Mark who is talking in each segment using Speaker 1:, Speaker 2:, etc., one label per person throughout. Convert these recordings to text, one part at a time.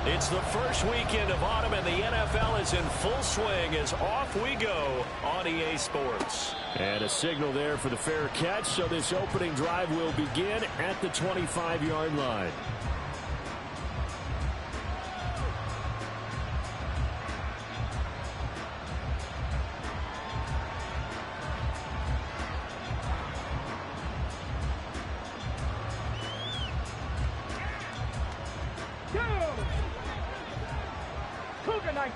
Speaker 1: It's the first weekend of autumn, and the NFL is in full swing as off we go on EA Sports.
Speaker 2: And a signal there for the fair catch, so this opening drive will begin at the 25-yard line.
Speaker 3: Cougar 19.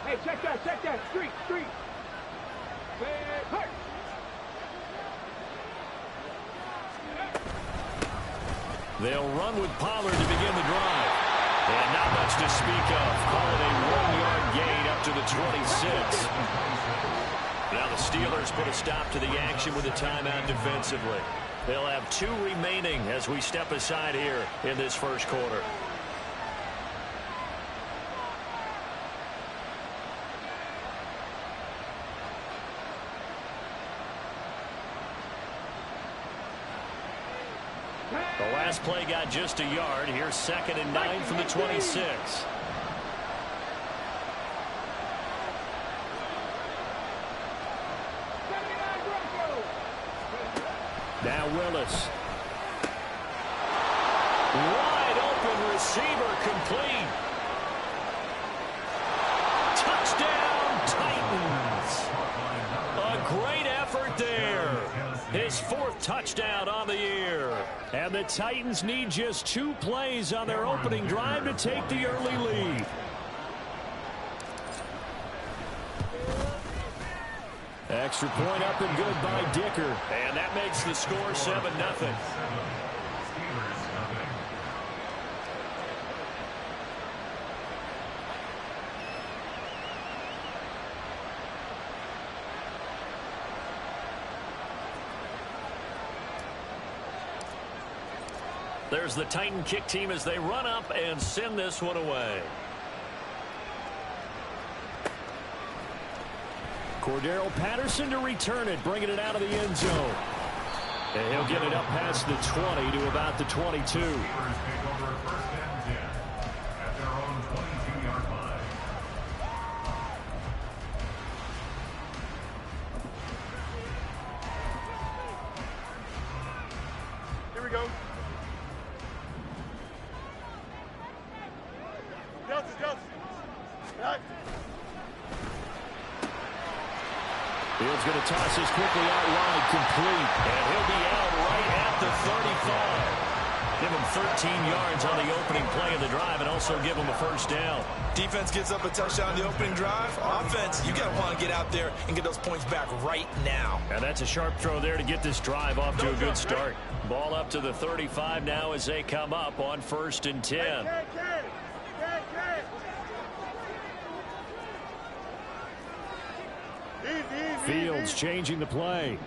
Speaker 3: Hey, check that. Street. Hurt.
Speaker 1: They'll run with Pollard to begin the drive. And not much to speak of. Call it a 1-yard gain up to the 26. Now the Steelers put a stop to the action with a timeout defensively. They'll have 2 remaining as we step aside here in this first quarter. The last play got just a yard. Here's 2nd and 9 from the 26.
Speaker 2: Now Willis.
Speaker 1: Wide open receiver complete. Touchdown Titans. A great effort there. His 4th touchdown on the year.
Speaker 2: And the Titans need just 2 plays on their opening drive to take the early lead. Extra point up and good by Dicker.
Speaker 1: And that makes the score 7-0. There's the Titan kick team as they run up and send this one away.
Speaker 2: Cordero Patterson to return it, bringing it out of the end zone. And he'll get it up past the 20 to about the 22.
Speaker 3: Here we go.
Speaker 2: Fields going to toss this quickly out wide, complete.
Speaker 1: And he'll be out right at the 35. Give him 13 yards on the opening play of the drive and also give him a first down.
Speaker 4: Defense gets up a touchdown on the opening drive. Offense, you got to want to get out there and get those points back right now.
Speaker 1: And that's a sharp throw there to get this drive off to a good start. Ball up to the 35 now as they come up on 1st and 10.
Speaker 2: Fields changing the play.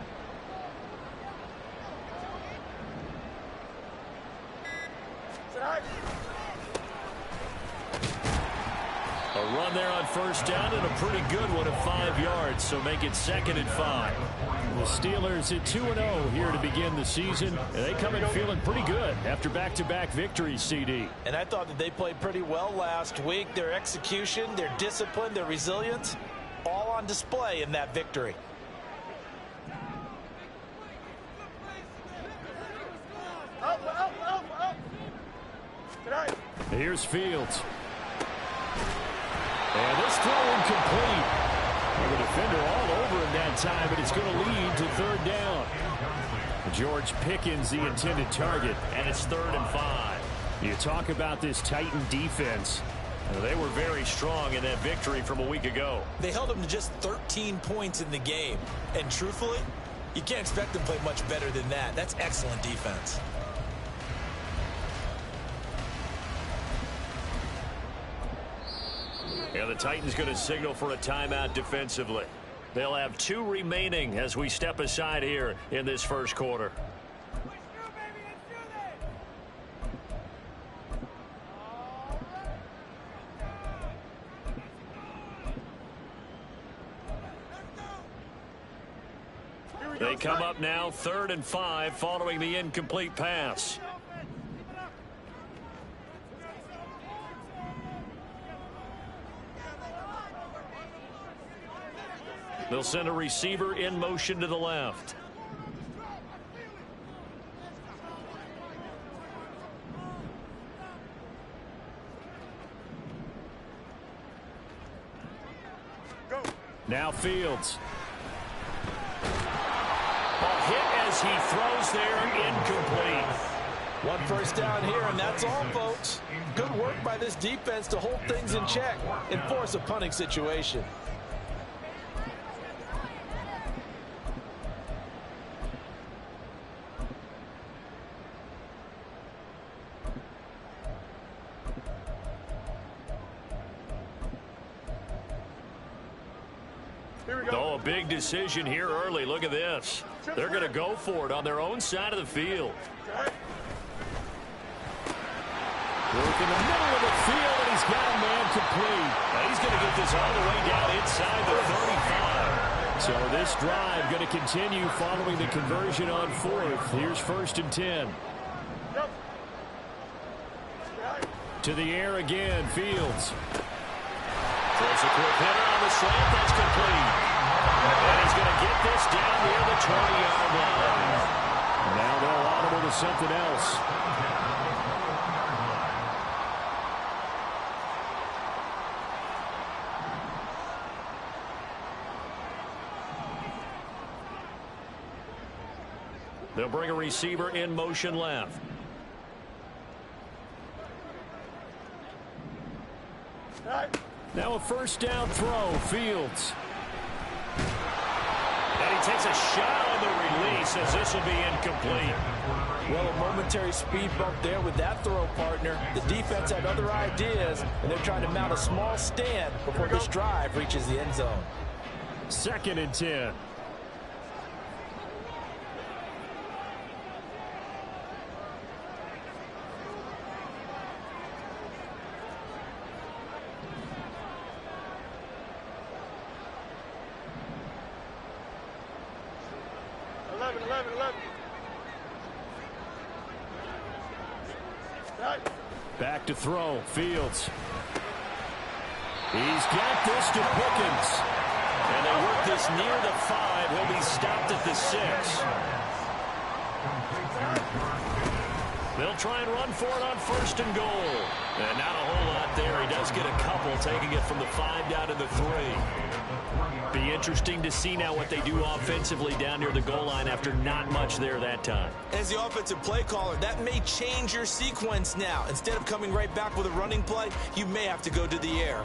Speaker 1: A run there on 1st down and a pretty good one of 5 yards, so make it 2nd and 5.
Speaker 2: The Steelers at 2-0 here to begin the season. And they come in feeling pretty good after back-to-back victories, CD.
Speaker 4: And I thought that they played pretty well last week. Their execution, their discipline, their resilience, all on display in that victory.
Speaker 2: Here's Fields. And this throw incomplete. And the defender all over him that time, but it's going to lead to 3rd down. George Pickens, the intended target.
Speaker 1: And it's 3rd and 5.
Speaker 2: You talk about this Titan defense.
Speaker 1: They were very strong in that victory from a week ago.
Speaker 4: They held them to just 13 points in the game. And truthfully, you can't expect them to play much better than that. That's excellent defense.
Speaker 1: And the Titans going to signal for a timeout defensively. They'll have 2 remaining as we step aside here in this first quarter. They come up now 3rd and 5 following the incomplete pass. They'll send a receiver in motion to the left. Now Fields. Ball hit as he throws there, incomplete.
Speaker 4: One first down here, and that's all, folks. Good work by this defense to hold things in check and force a punting situation.
Speaker 1: Oh, a big decision here early. Look at this. They're going to go for it on their own side of the field.
Speaker 2: Work in the middle of the field, and he's got a man complete.
Speaker 1: Now he's going to get this all the way down inside the 35.
Speaker 2: So this drive going to continue following the conversion on fourth. Here's 1st and 10. To the air again, Fields.
Speaker 1: Throws a quick hitter on the slant. That's complete. And he's going to get this down near the 20-yard line.
Speaker 2: Now they'll audible to something else.
Speaker 1: They'll bring a receiver in motion left.
Speaker 2: Now a first down throw, Fields.
Speaker 1: And he takes a shot on the release as this will be incomplete.
Speaker 4: Well, a momentary speed bump there with that throw, partner. The defense had other ideas, and they're trying to mount a small stand before this drive reaches the end zone.
Speaker 2: 2nd and 10. Back to throw, Fields. He's got this to Pickens.
Speaker 1: And they work this near the 5. He'll be stopped at the 6. They'll try and run for it on 1st and goal. And not a whole lot there. He does get a couple, taking it from the 5 down to the 3. Be interesting to see now what they do offensively down near the goal line after not much there that time.
Speaker 5: As the offensive play caller, that may change your sequence now. Instead of coming right back with a running play, you may have to go to the air.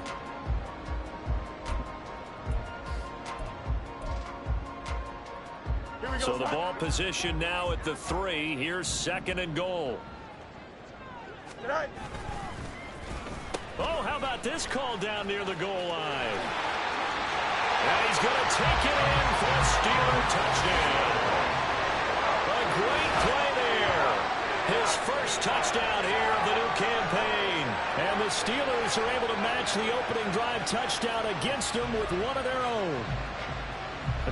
Speaker 1: So the ball position now at the 3. Here's 2nd and goal. Oh, how about this call down near the goal line? And he's going to take it in for a Steeler touchdown. A great play there. His first touchdown here of the new campaign.
Speaker 2: And the Steelers are able to match the opening drive touchdown against them with one of their own.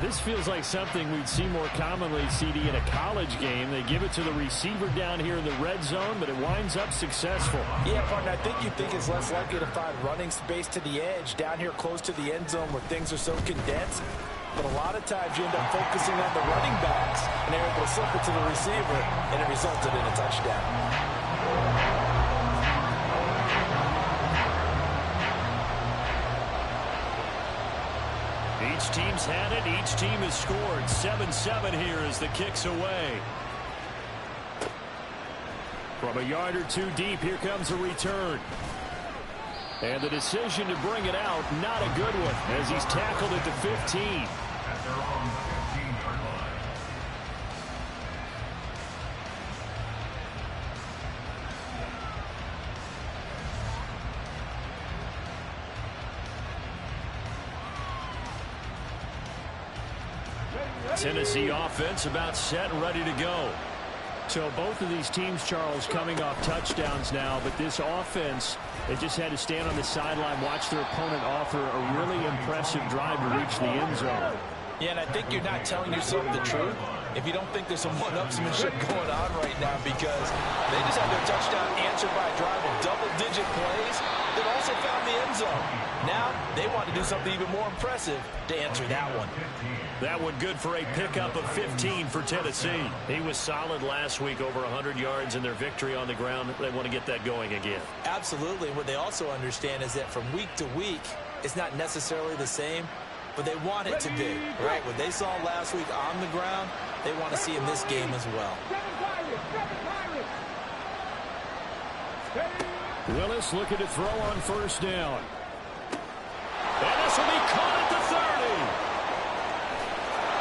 Speaker 2: This feels like something we'd see more commonly, CD, in a college game. They give it to the receiver down here in the red zone, but it winds up successful.
Speaker 4: Yeah, partner, I think you think it's less likely to find running space to the edge down here close to the end zone where things are so condensed. But a lot of times you end up focusing on the running backs, and they're able to slip it to the receiver, and it resulted in a touchdown.
Speaker 1: Each team's had it. Each team has scored. 7-7 here as the kick's away.
Speaker 2: From a yard or two deep, here comes a return. And the decision to bring it out, not a good one, as he's tackled at the 15.
Speaker 1: Tennessee offense about set and ready to go.
Speaker 2: So both of these teams, Charles, coming off touchdowns now, but this offense, they just had to stand on the sideline, watch their opponent offer a really impressive drive to reach the end zone.
Speaker 4: Yeah, and I think you're not telling yourself the truth
Speaker 5: if you don't think there's some one-upsmanship going on right now, because they just had their touchdown answered by a drive of double-digit plays that also found the end zone. Now they want to do something even more impressive to answer that one.
Speaker 2: That one good for a pickup of 15 for Tennessee. He was solid last week, over 100 yards in their victory on the ground. They want to get that going again.
Speaker 5: Absolutely. What they also understand is that from week to week, it's not necessarily the same, but they want it to be, right? What they saw last week on the ground, they want to see in this game as well.
Speaker 2: Willis looking to throw on first down. And this will be caught at the 30.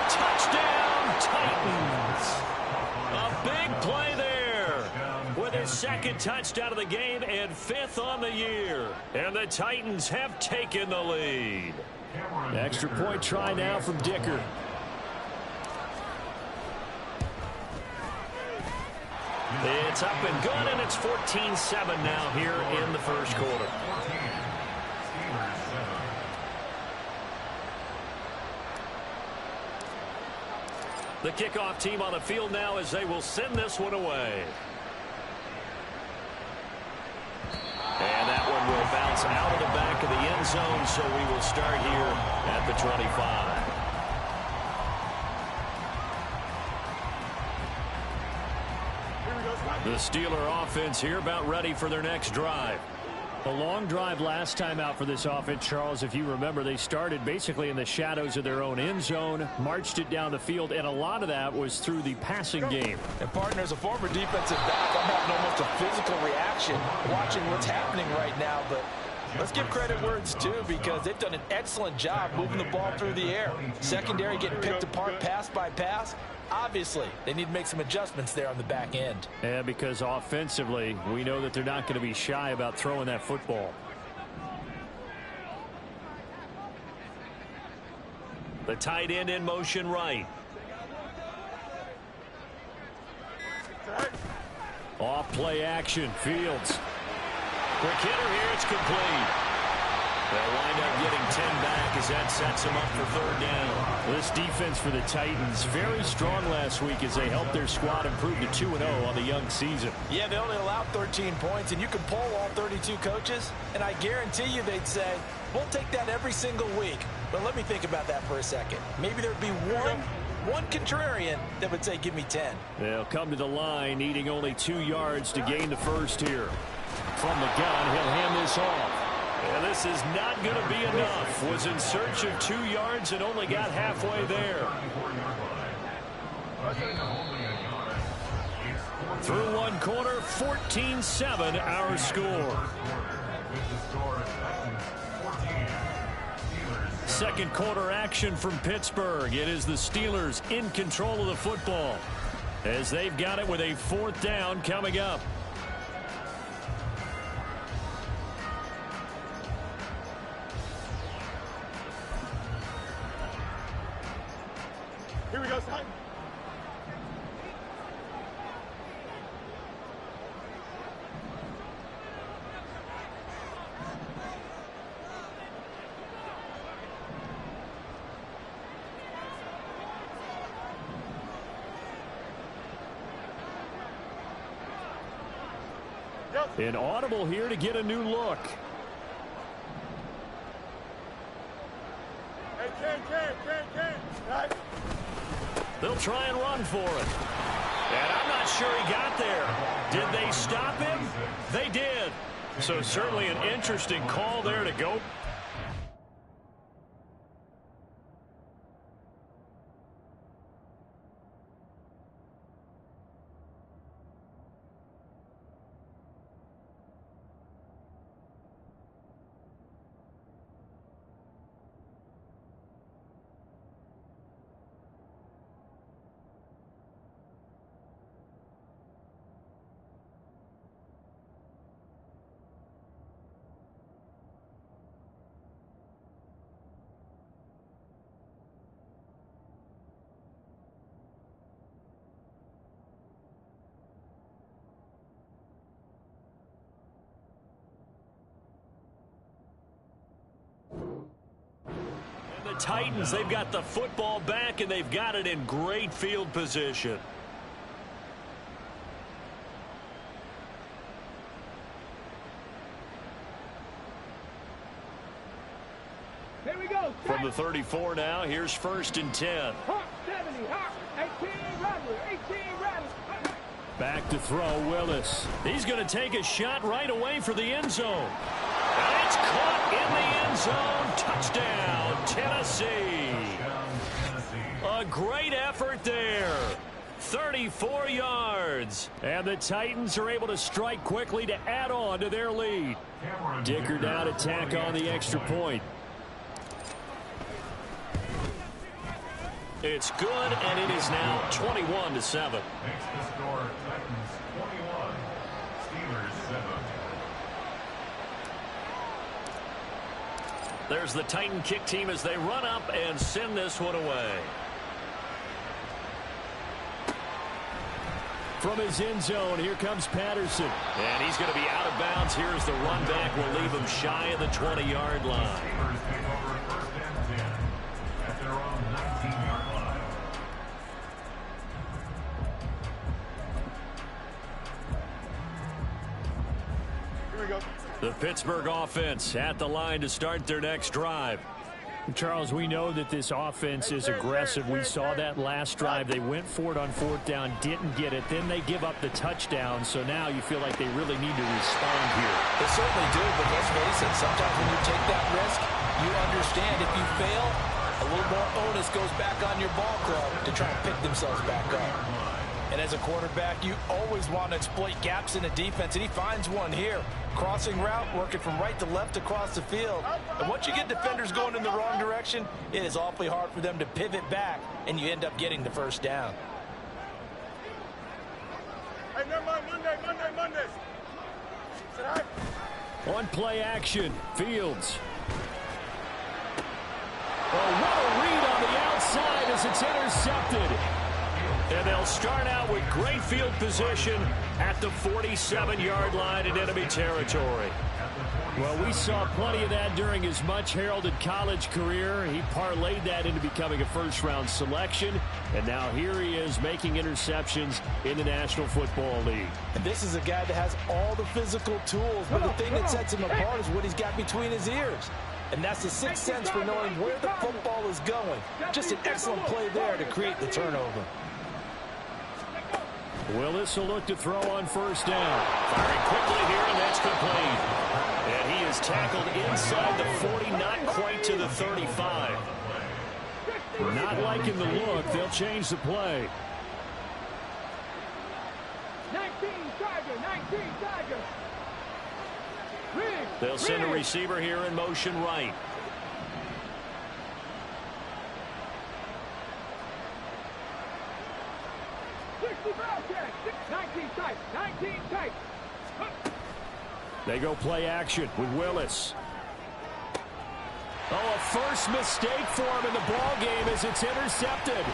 Speaker 2: Touchdown, Titans. A big play there with his second touchdown of the game and 5th on the year. And the Titans have taken the lead. Extra point try now from Dicker. It's up and good, and it's 14-7 now here in the first quarter. The kickoff team on the field now as they will send this one away. And that one will bounce out of the back of the end zone, so we will start here at the 25. The Steeler offense here about ready for their next drive. A long drive last time out for this offense, Charles. If you remember, they started basically in the shadows of their own end zone, marched it down the field, and a lot of that was through the passing game.
Speaker 5: And partner, as a former defensive back, I'm having almost a physical reaction watching what's happening right now. But let's give credit where it's due, because they've done an excellent job moving the ball through the air. Secondary getting picked apart pass by pass. Obviously, they need to make some adjustments there on the back end.
Speaker 2: Yeah, because offensively, we know that they're not going to be shy about throwing that football. The tight end in motion right. Off play action. Fields. Quick hitter here. It's complete. They'll wind up getting 10 back as that sets them up for third down. This defense for the Titans, very strong last week as they helped their squad improve to 2-0 on the young season.
Speaker 5: Yeah, they only allowed 13 points, and you can poll all 32 coaches, and I guarantee you they'd say, we'll take that every single week. But let me think about that for a second. Maybe there'd be one contrarian that would say, give me 10.
Speaker 2: They'll come to the line, needing only 2 yards to gain the first here. From the gun, he'll hand this off. And this is not going to be enough. Was in search of 2 yards and only got halfway there. Through one quarter, 14-7 our score. Second quarter action from Pittsburgh. It is the Steelers in control of the football as they've got it with a 4th down coming up.
Speaker 3: Here we go, son.
Speaker 2: An audible here to get a new look.
Speaker 3: Hey, Ken. Right.
Speaker 2: They'll try and run for it. And I'm not sure he got there. Did they stop him? They did. So certainly an interesting call there to go.
Speaker 1: Titans. They've got the football back, and they've got it in great field position.
Speaker 3: Here we go.
Speaker 1: From the 34 now, here's 1st and 10.
Speaker 3: Hawk 70, Hawk 18 Rattler, 18 Rattler.
Speaker 2: Back to throw, Willis.
Speaker 1: He's going to take a shot right away for the end zone. And it's caught in the end zone. Touchdown, Tennessee. A great effort there. 34 yards.
Speaker 2: And the Titans are able to strike quickly to add on to their lead. Dicker now to tack on the extra point.
Speaker 1: It's good, and it is now 21-7.
Speaker 6: Makes the score Titans 21, Steelers 7.
Speaker 1: There's the Titan kick team as they run up and send this one away.
Speaker 2: From his end zone, here comes Patterson.
Speaker 1: And he's going to be out of bounds. Here's the run back. Will leave him shy of the 20-yard line.
Speaker 6: Steelers take over 1st and 10 at their own 19-yard line.
Speaker 3: Here we go.
Speaker 1: The Pittsburgh offense at the line to start their next drive.
Speaker 2: Charles, we know that this offense is aggressive. We saw that last drive. They went for it on 4th down, didn't get it. Then they give up the touchdown. So now you feel like they really need to respond here.
Speaker 5: They certainly do, but let's face it, sometimes when you take that risk, you understand if you fail, a little more onus goes back on your ball club to try and pick themselves back up. And as a quarterback, you always want to exploit gaps in the defense, and he finds one here. Crossing route, working from right to left across the field. And once you get defenders going in the wrong direction, it is awfully hard for them to pivot back, and you end up getting the 1st down.
Speaker 3: Hey, never mind, Monday. Sit high.
Speaker 2: On play action, Fields. Oh, what a read on the outside as it's intercepted.
Speaker 1: And they'll start out with great field position at the 47-yard line in enemy territory.
Speaker 2: Well, we saw plenty of that during his much-heralded college career. He parlayed that into becoming a first-round selection, and now here he is making interceptions in the National Football League.
Speaker 5: And this is a guy that has all the physical tools, but the thing that sets him apart is what he's got between his ears. And that's the sixth sense for knowing where the football is going. Just an excellent play there to create the turnover.
Speaker 2: Willis will look to throw on 1st down.
Speaker 1: Firing quickly here, and that's complete. And he is tackled inside the 40, not quite to the 35.
Speaker 2: Not liking the look. They'll change the play.
Speaker 3: 19 Tiger.
Speaker 1: They'll send a receiver here in motion right.
Speaker 2: They go play action with Willis. Oh, a first mistake for him in the ball game as it's intercepted.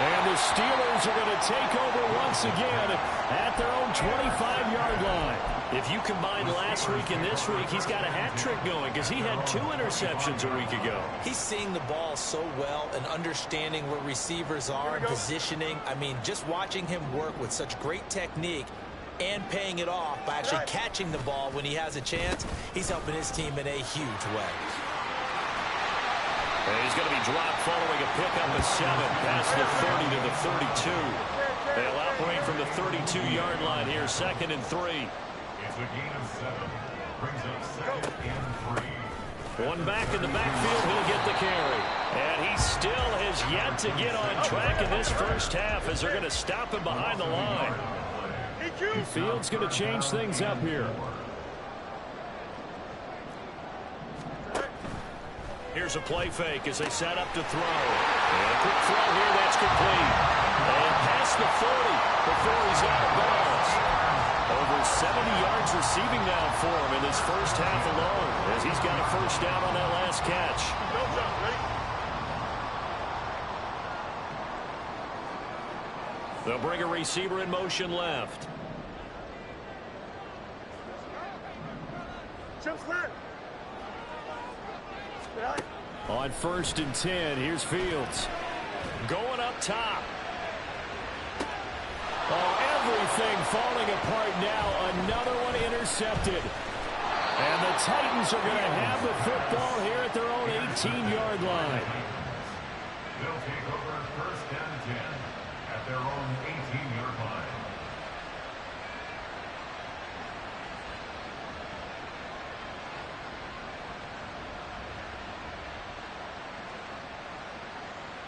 Speaker 2: And the Steelers are going to take over once again at their own 25-yard line.
Speaker 1: If you combine last week and this week, he's got a hat trick going because he had 2 interceptions a week ago.
Speaker 5: He's seeing the ball so well and understanding where receivers are and positioning. I mean, just watching him work with such great technique and paying it off by actually catching the ball when he has a chance, he's helping his team in a huge way.
Speaker 1: And he's going to be dropped following a pickup of 7 past the 30 to the 32. They'll operate from the 32-yard line here, 2nd and 3.
Speaker 6: It's a gain of 7. Brings up 2nd and 3.
Speaker 1: One back in the backfield, he'll get the carry. And he still has yet to get on track in this first half as they're going to stop him behind the line.
Speaker 2: Fields going to change things up here.
Speaker 1: Here's a play fake as they set up to throw. And a quick throw here, that's complete. And past the 40 before he's out of bounds. Over 70 yards receiving down for him in this first half alone as he's got a first down on that last catch. They'll bring a receiver in motion left.
Speaker 2: On 1st and 10, here's Fields. Going up top. Oh, everything falling apart now. Another one intercepted. And the Titans are going to have the football here at their own 18-yard line.
Speaker 6: They'll take over 1st and 10 at their own 18-yard line.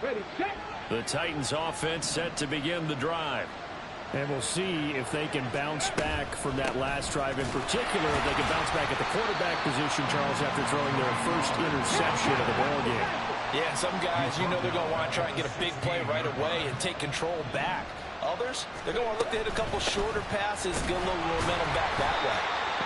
Speaker 3: Ready, set.
Speaker 2: The Titans offense set to begin the drive. And we'll see if they can bounce back from that last drive in particular. If they can bounce back at the quarterback position, Charles, after throwing their first interception of the ballgame.
Speaker 5: Yeah, some guys, you know they're going to want to try and get a big play right away and take control back. Others, they're going to look to hit a couple shorter passes, get a little momentum back that way.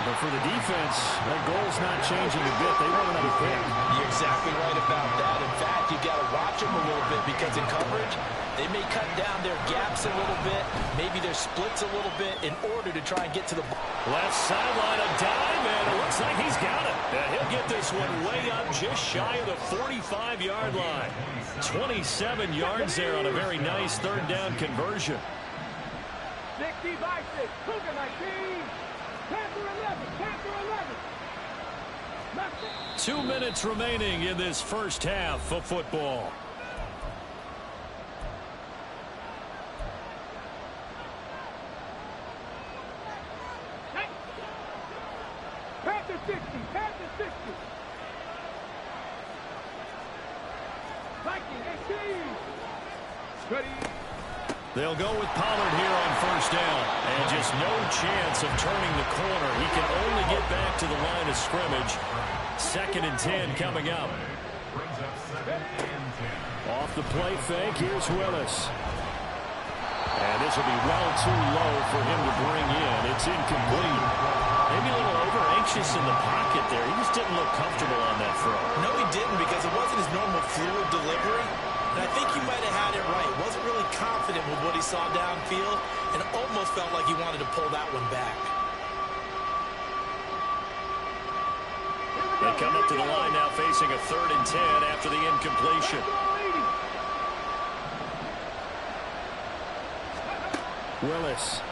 Speaker 2: But for the defense, their goal's not changing a bit. They want another pick.
Speaker 5: You're exactly right about that. In fact, you got to watch them a little bit because in coverage, they may cut down their gaps a little bit, maybe their splits a little bit in order to try and get to the ball.
Speaker 2: Left sideline, a dive, and it looks like he's got it. And he'll get this one way up just shy of the 45-yard line. 27 yards there on a very nice third down conversion.
Speaker 3: 60 by 6. Cougar 19. Panther 11. Panther 11.
Speaker 2: 2 minutes remaining in this first half of football.
Speaker 3: Panther 60. Panther 60. Viking 18. Ready.
Speaker 2: They'll go with Pollard here on 1st down. And just no chance of turning the corner. He can only get back to the line of scrimmage. 2nd and 10 coming up.
Speaker 6: Brings up 2nd and 10.
Speaker 2: Off the play fake, here's Willis. And this will be well too low for him to bring in. It's incomplete. Maybe a little over-anxious in the pocket there. He just didn't look comfortable on that throw.
Speaker 5: No, he didn't because it wasn't his normal fluid delivery. And I think he might have had it right. Wasn't really confident with what he saw downfield and almost felt like he wanted to pull that one back.
Speaker 2: They come up to the line now facing a 3rd and 10 after the incompletion. Willis.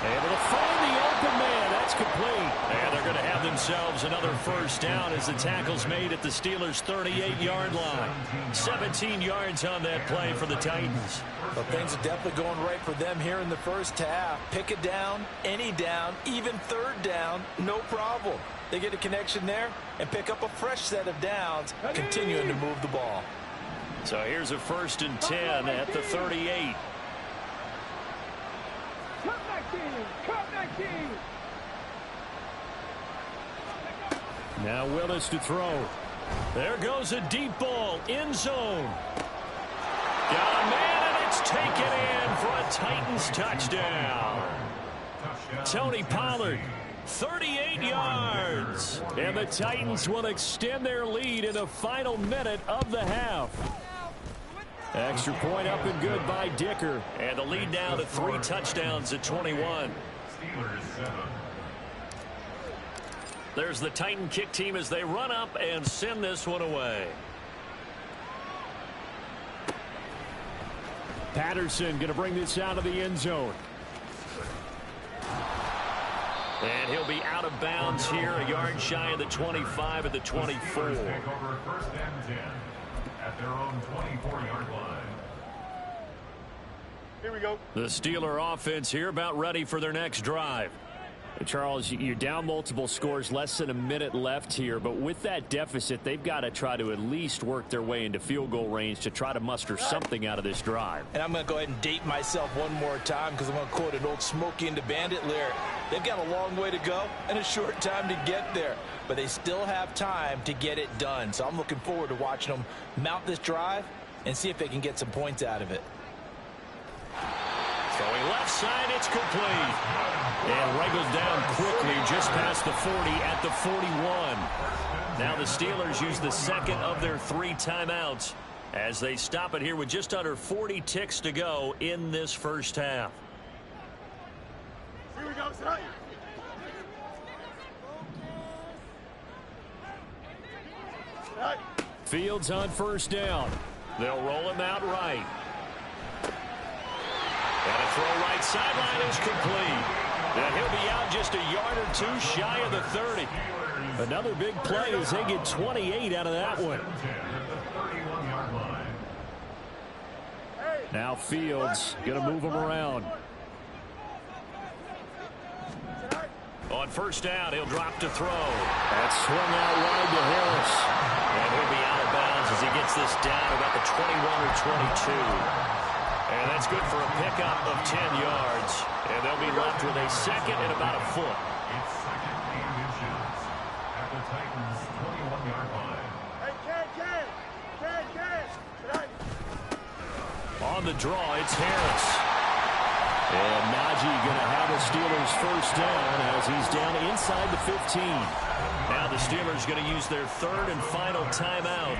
Speaker 2: Able to find the open man. That's complete. And they're going to have themselves another 1st down as the tackle's made at the Steelers' 38-yard line. 17 yards on that play for the Titans.
Speaker 4: But things are definitely going right for them here in the first half. Pick it down, any down, even 3rd down, no problem. They get a connection there and pick up a fresh set of downs, continuing to move the ball.
Speaker 2: So here's a 1st and 10 at the 38.
Speaker 3: Cut 19. Cut 19.
Speaker 2: Now Willis to throw. There goes a deep ball. End zone. Got a man, and it's taken in for a Titans touchdown. Tony Pollard, 38 yards. And the Titans will extend their lead in the final minute of the half. Extra point up and good by Dicker. And the lead now to 3 touchdowns at 21.
Speaker 6: Steelers 7.
Speaker 2: There's the Titan kick team as they run up and send this one away. Patterson going to bring this out of the end zone. And he'll be out of bounds here, a yard shy of the 25 at the 24.
Speaker 6: Take over 1st and 10 at their own 24-yard line.
Speaker 3: Here we go.
Speaker 2: The Steeler offense here about ready for their next drive. Charles, you're down multiple scores, less than a minute left here, but with that deficit, they've got to try to at least work their way into field goal range to try to muster something out of this drive.
Speaker 5: And I'm going to go ahead and date myself one more time because I'm going to quote an old Smokey and the Bandit lyric. They've got a long way to go and a short time to get there, but they still have time to get it done. So I'm looking forward to watching them mount this drive and see if they can get some points out of it.
Speaker 2: Throwing left side, it's complete. And wriggled down quickly just past the 40 at the 41. Now the Steelers use the 2nd of their 3 timeouts as they stop it here with just under 40 ticks to go in this first half.
Speaker 3: Here we go, son.
Speaker 2: Fields on first down. They'll roll him out right. And a throw right sideline is complete. And he'll be out just a yard or two shy of the 30. Another big play as they get 28 out of that one. Now Fields going to move him around. On first down, he'll drop to throw. That's swung out wide to Harris. And he'll be out of bounds as he gets this down about the 21 or 22. And that's good for a pickup of 10 yards. And they'll be left with a second and about a foot.
Speaker 6: It's second and inches at the Titans' 21-yard line.
Speaker 2: On the draw, it's Harris. And Najee going to have the Steelers first down as he's down inside the 15. Now the Steelers going to use their third and final timeout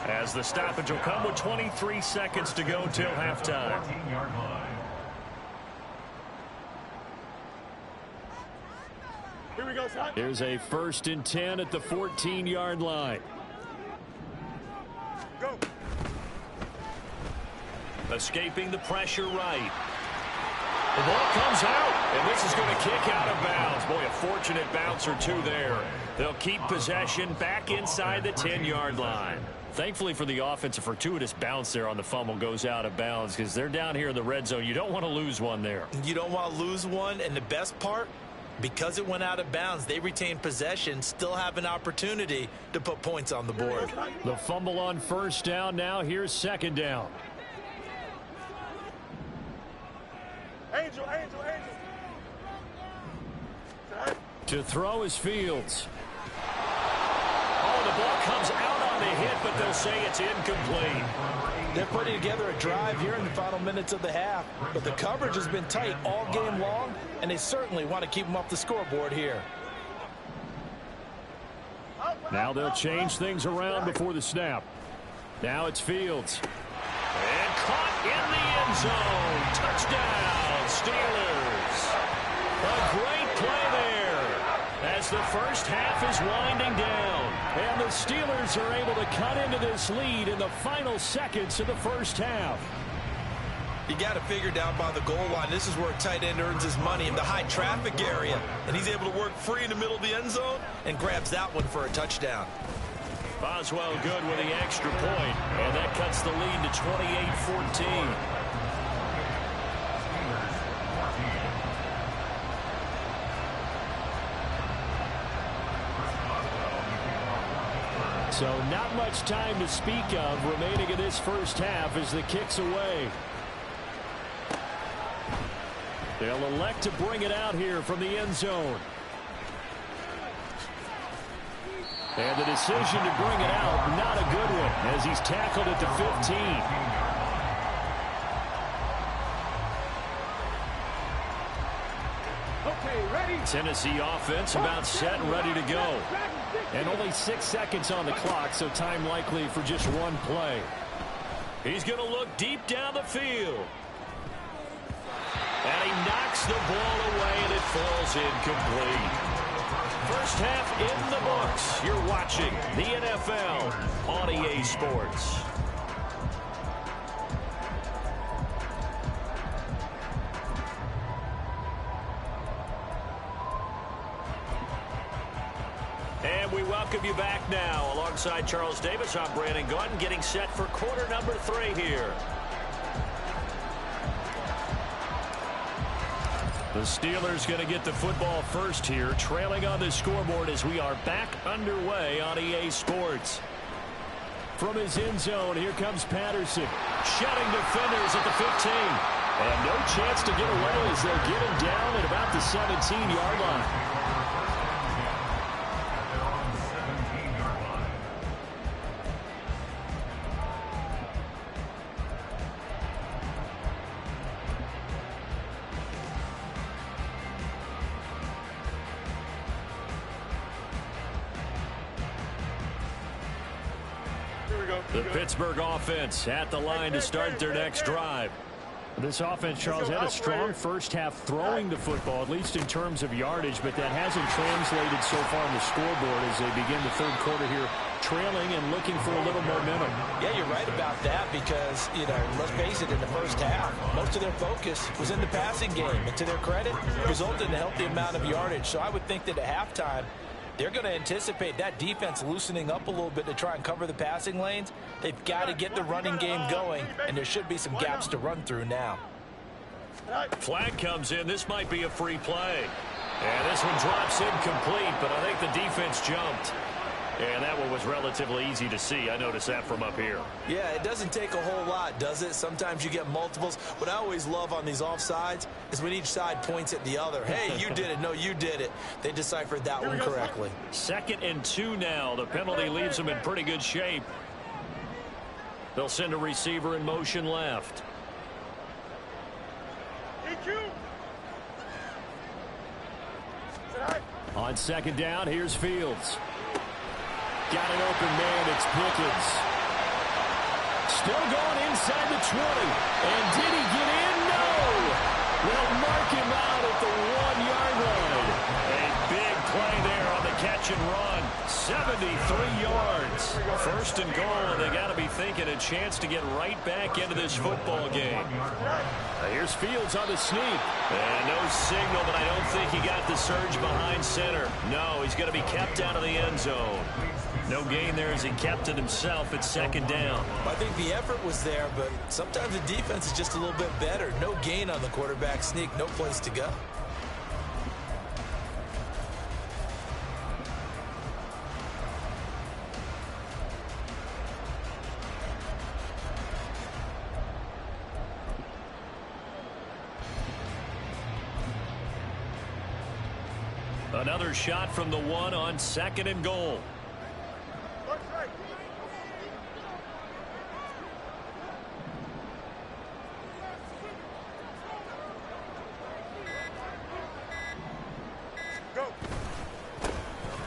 Speaker 2: as the stoppage will come with 23 seconds to go till halftime.
Speaker 6: 14-yard line.
Speaker 3: Here we go, son.
Speaker 2: Here's a 1st and 10 at the 14-yard line.
Speaker 3: Go.
Speaker 2: Escaping the pressure right. The ball comes out, and this is going to kick out of bounds. Boy, a fortunate bounce or two there. They'll keep possession back inside the 10-yard line. Thankfully for the offense, a fortuitous bounce there on the fumble goes out of bounds because they're down here in the red zone. You don't want to lose one there.
Speaker 5: You don't want to lose one, and the best part, because it went out of bounds, they retain possession, still have an opportunity to put points on the board.
Speaker 2: The fumble on first down. Now here's second down.
Speaker 3: Angel.
Speaker 2: To throw is Fields. Oh, the ball comes out on the hit, but they'll say it's incomplete.
Speaker 5: They're putting together a drive here in the final minutes of the half, but the coverage has been tight all game long, and they certainly want to keep them off the scoreboard here.
Speaker 2: Now they'll change things around before the snap. Now it's Fields. And caught in the end zone. Touchdown, Steelers. A great play there as the first half is winding down. And the Steelers are able to cut into this lead in the final seconds of the first half.
Speaker 5: You got to figure down by the goal line. This is where a tight end earns his money in the high traffic area. And he's able to work free in the middle of the end zone and grabs that one for a touchdown.
Speaker 2: Boswell good with the extra point, and that cuts the lead to 28-14. So not much time to speak of remaining in this first half as the kick's away. They'll elect to bring it out here from the end zone. And the decision to bring it out, not a good one, as he's tackled at the 15.
Speaker 3: Okay, ready?
Speaker 2: Tennessee offense about set and ready to go. And only 6 seconds on the clock, so time likely for just one play. He's going to look deep down the field. And he knocks the ball away, and it falls incomplete. First half in the books. You're watching the NFL on EA Sports. And we welcome you back now. Alongside Charles Davis, I'm Brandon Gaudin, getting set for quarter number 3 here. The Steelers going to get the football first here, trailing on the scoreboard as we are back underway on EA Sports. From his end zone, here comes Patterson. Shutting defenders at the 15. And no chance to get away as they'll get him down at about the 17-yard line. The Pittsburgh offense at the line to start their next drive. This offense, Charles, had a strong first half throwing the football, at least in terms of yardage, but that hasn't translated so far on the scoreboard as they begin the third quarter here trailing and looking for a little momentum.
Speaker 5: Yeah, you're right about that because, let's face it, in the first half, most of their focus was in the passing game. And to their credit, resulted in a healthy amount of yardage. So I would think that at halftime, they're going to anticipate that defense loosening up a little bit to try and cover the passing lanes. They've got to get the running game going, and there should be some gaps to run through now.
Speaker 1: Flag comes in. This might be a free play. And this one drops incomplete, but I think the defense jumped. And that one was relatively easy to see. I noticed that from up here.
Speaker 4: Yeah, it doesn't take a whole lot, does it? Sometimes you get multiples. What I always love on these offsides is when each side points at the other. Hey, you did it. No, you did it. They deciphered that one correctly.
Speaker 1: 2nd and 2 now. The penalty leaves them in pretty good shape. They'll send a receiver in motion left.
Speaker 2: On 2nd down, here's Fields. Got an open man, it's Pickens. Still going inside the 20. And did he get in? No! They'll mark him out at the 1-yard line.
Speaker 1: A big play there on the catch and run. 73 yards. 1st and goal, and they got to be thinking a chance to get right back into this football game.
Speaker 2: Here's Fields on the sneak.
Speaker 1: And no signal, but I don't think he got the surge behind center. No, he's going to be kept out of the end zone. No gain there as he kept it himself at 2nd down.
Speaker 4: I think the effort was there, but sometimes the defense is just a little bit better. No gain on the quarterback sneak, no place to go.
Speaker 1: Another shot from the 1 on 2nd and goal.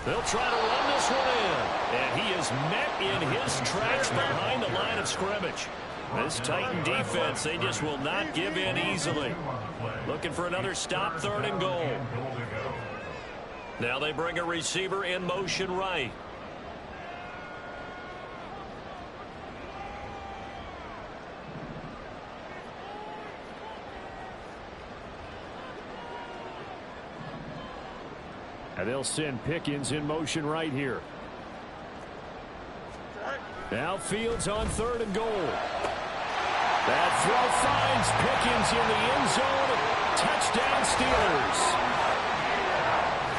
Speaker 1: They'll try to run this one in. And he is met in his tracks behind the line of scrimmage. This Titan defense, they just will not give in easily. Looking for another stop, 3rd and goal. Now they bring a receiver in motion right.
Speaker 2: And they'll send Pickens in motion right here. Now Fields on 3rd and goal. That throw finds Pickens in the end zone. Touchdown Steelers.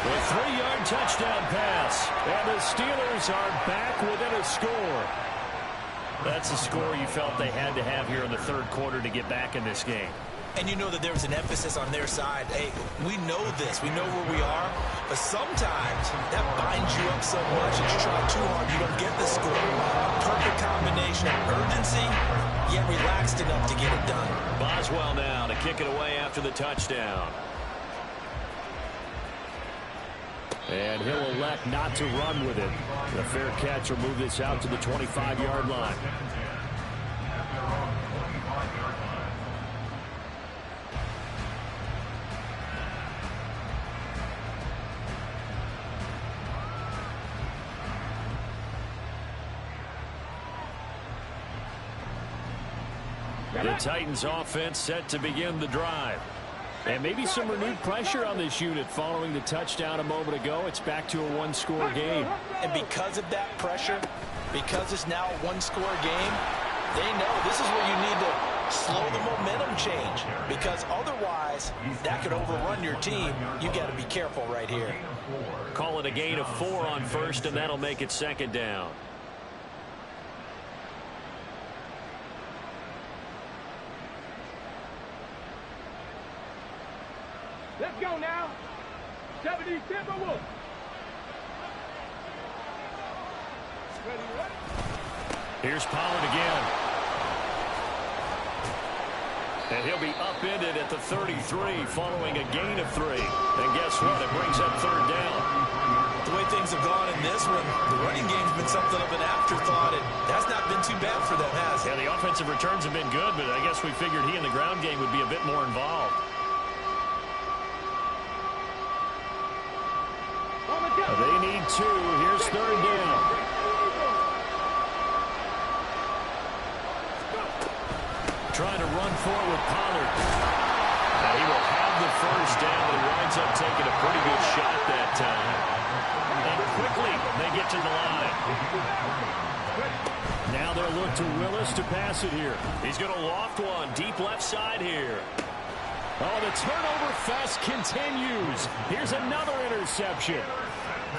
Speaker 2: The 3-yard touchdown pass. And the Steelers are back within a score.
Speaker 1: That's a score you felt they had to have here in the 3rd quarter to get back in this game.
Speaker 4: And you know that there's an emphasis on their side. Hey, we know this. We know where we are. But sometimes that binds you up so much that you try too hard, you don't get the score. A perfect combination of urgency, yet relaxed enough to get it done.
Speaker 1: Boswell now to kick it away after the touchdown.
Speaker 2: And he'll elect not to run with it. The fair catch will move this out to the 25-yard line. The Titans offense set to begin the drive. And maybe some renewed pressure on this unit following the touchdown a moment ago. It's back to a 1-score game.
Speaker 5: And because of that pressure, because it's now a 1-score game, they know this is where you need to slow the momentum change. Because otherwise, that could overrun your team. You got to be careful right here.
Speaker 1: Call it a gain of 4 on 1st, and that'll make it 2nd down.
Speaker 3: Let's go now. 70 Timberwolves. Ready?
Speaker 1: Here's Pollard again. And he'll be upended at the 33 following a gain of 3. And guess what? It brings up 3rd down.
Speaker 4: The way things have gone in this one, the running game's been something of an afterthought, and that's not been too bad for them, has it?
Speaker 1: Yeah, the offensive returns have been good, but I guess we figured he in the ground game would be a bit more involved.
Speaker 2: They need 2. Here's 3rd down. trying to run for it with Pollard.
Speaker 1: And he will have the first down. He winds up taking a pretty good shot that time.
Speaker 2: And quickly, they get to the line. Now they'll look to Willis to pass it here.
Speaker 1: He's going to loft one deep left side here.
Speaker 2: Oh, the turnover fest continues. Here's another interception.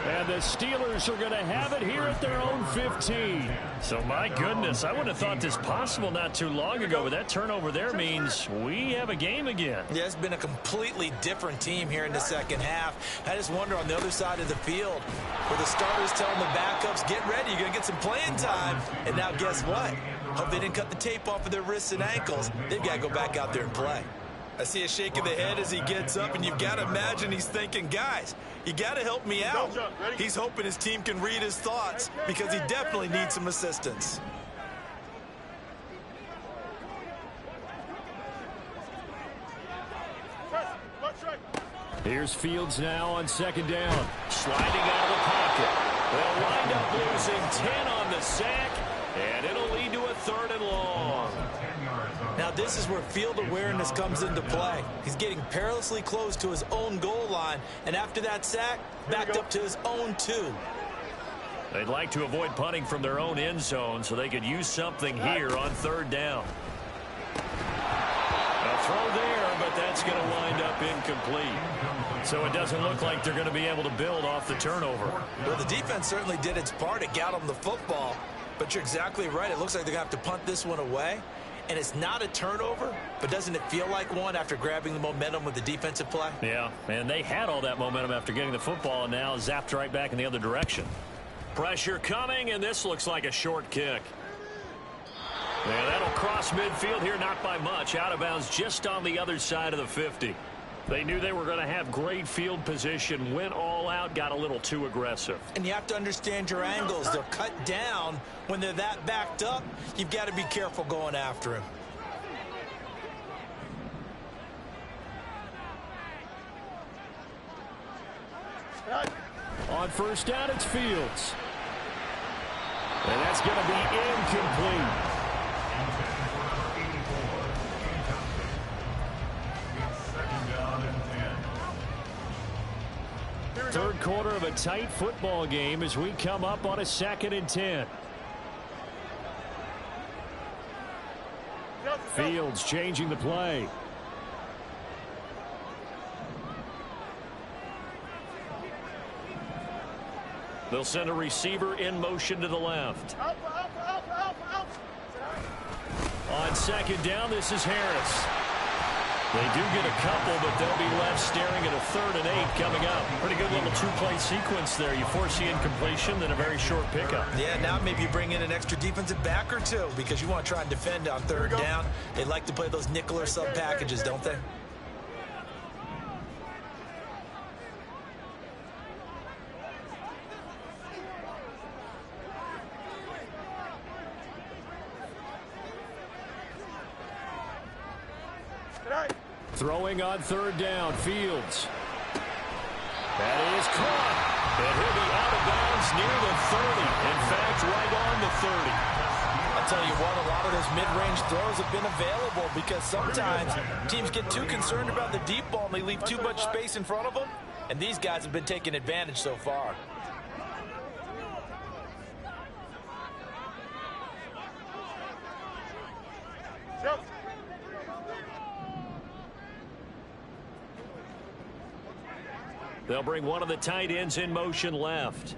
Speaker 2: And the Steelers are going to have it here at their own 15. So, my goodness, I wouldn't have thought this possible not too long ago, but that turnover there means we have a game again.
Speaker 4: Yeah, it's been a completely different team here in the second half. I just wonder on the other side of the field, where the starters telling the backups, get ready, you're going to get some playing time. And now guess what? Hope they didn't cut the tape off of their wrists and ankles. They've got to go back out there and play. I see a shake of the head as he gets up, and you've got to imagine he's thinking, guys, you got to help me out. He's hoping his team can read his thoughts because he definitely needs some assistance.
Speaker 2: Here's Fields now on second down.
Speaker 1: Sliding out of the pocket. They'll wind up losing 10 on the sack, and it'll lead to a 3rd and long.
Speaker 4: Now this is where field awareness comes into play. He's getting perilously close to his own goal line, and after that sack, backed up to his own 2.
Speaker 2: They'd like to avoid punting from their own end zone so they could use something here on 3rd down. A throw there, but that's going to wind up incomplete. So it doesn't look like they're going to be able to build off the turnover.
Speaker 4: Well, the defense certainly did its part. It got them the football, but you're exactly right. It looks like they're going to have to punt this one away. And it's not a turnover, but doesn't it feel like one after grabbing the momentum with the defensive play?
Speaker 2: Yeah, and they had all that momentum after getting the football, and now zapped right back in the other direction.
Speaker 1: Pressure coming, and this looks like a short kick. Yeah, that'll cross midfield here, not by much. Out of bounds just on the other side of the 50.
Speaker 2: They knew they were going to have great field position, went all out, got a little too aggressive.
Speaker 4: And you have to understand your angles. They're cut down when they're that backed up. You've got to be careful going after him.
Speaker 2: On first down, it's Fields. And that's going to be incomplete. Third quarter of a tight football game as we come up on a 2nd and 10. Fields changing the play. They'll send a receiver in motion to the left. On 2nd down, this is Harris. They do get a couple, but they'll be left staring at a 3rd and 8 coming up. Pretty good little 2-play sequence there. You force the incompletion, then a very short pickup.
Speaker 4: Yeah, now maybe you bring in an extra defensive back or 2 because you want to try and defend on 3rd down. They like to play those nickel or sub packages, don't they?
Speaker 2: Throwing on 3rd down, Fields. That is caught. And he'll be out of bounds near the 30. In fact, right on the 30.
Speaker 4: I'll tell you what, a lot of those mid-range throws have been available because sometimes teams get too concerned about the deep ball and they leave too much space in front of them. And these guys have been taking advantage so far.
Speaker 2: They'll bring one of the tight ends in motion left.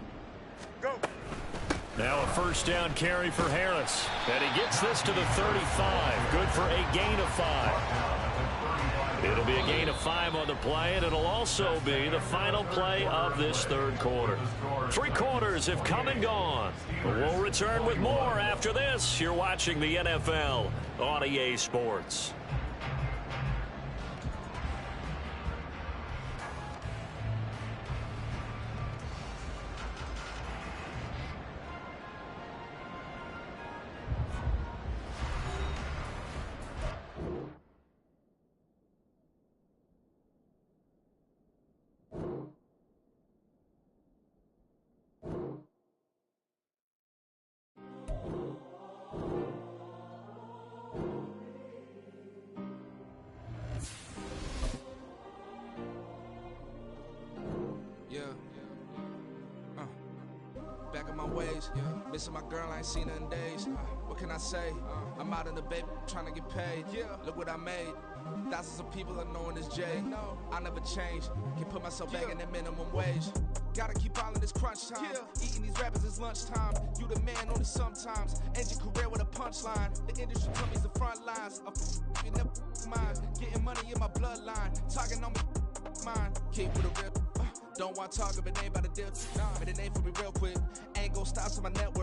Speaker 3: Go.
Speaker 2: Now a first down carry for Harris. And he gets this to the 35. Good for a gain of 5. It'll be a gain of 5 on the play, and it'll also be the final play of this 3rd quarter. 3 quarters have come and gone. We'll return with more after this. You're watching the NFL on EA Sports.
Speaker 7: ways. Missing my girl, I ain't seen her in days. What can I say? I'm out in the baby, trying to get paid. Look what I made. Thousands of people are knowing this Jay. I never change. Can put myself back in the minimum wage. Gotta keep ballin' this crunch time. Eating these rappers is lunchtime. You the man only sometimes. End your career with a punchline. The industry told me's the front lines. I'm in the mind. Getting money in my bloodline. Talking on me mine. Keep with a real. Don't want to talk if it ain't about the deal. But it ain't for me real quick. Ain't gon' stop to my network.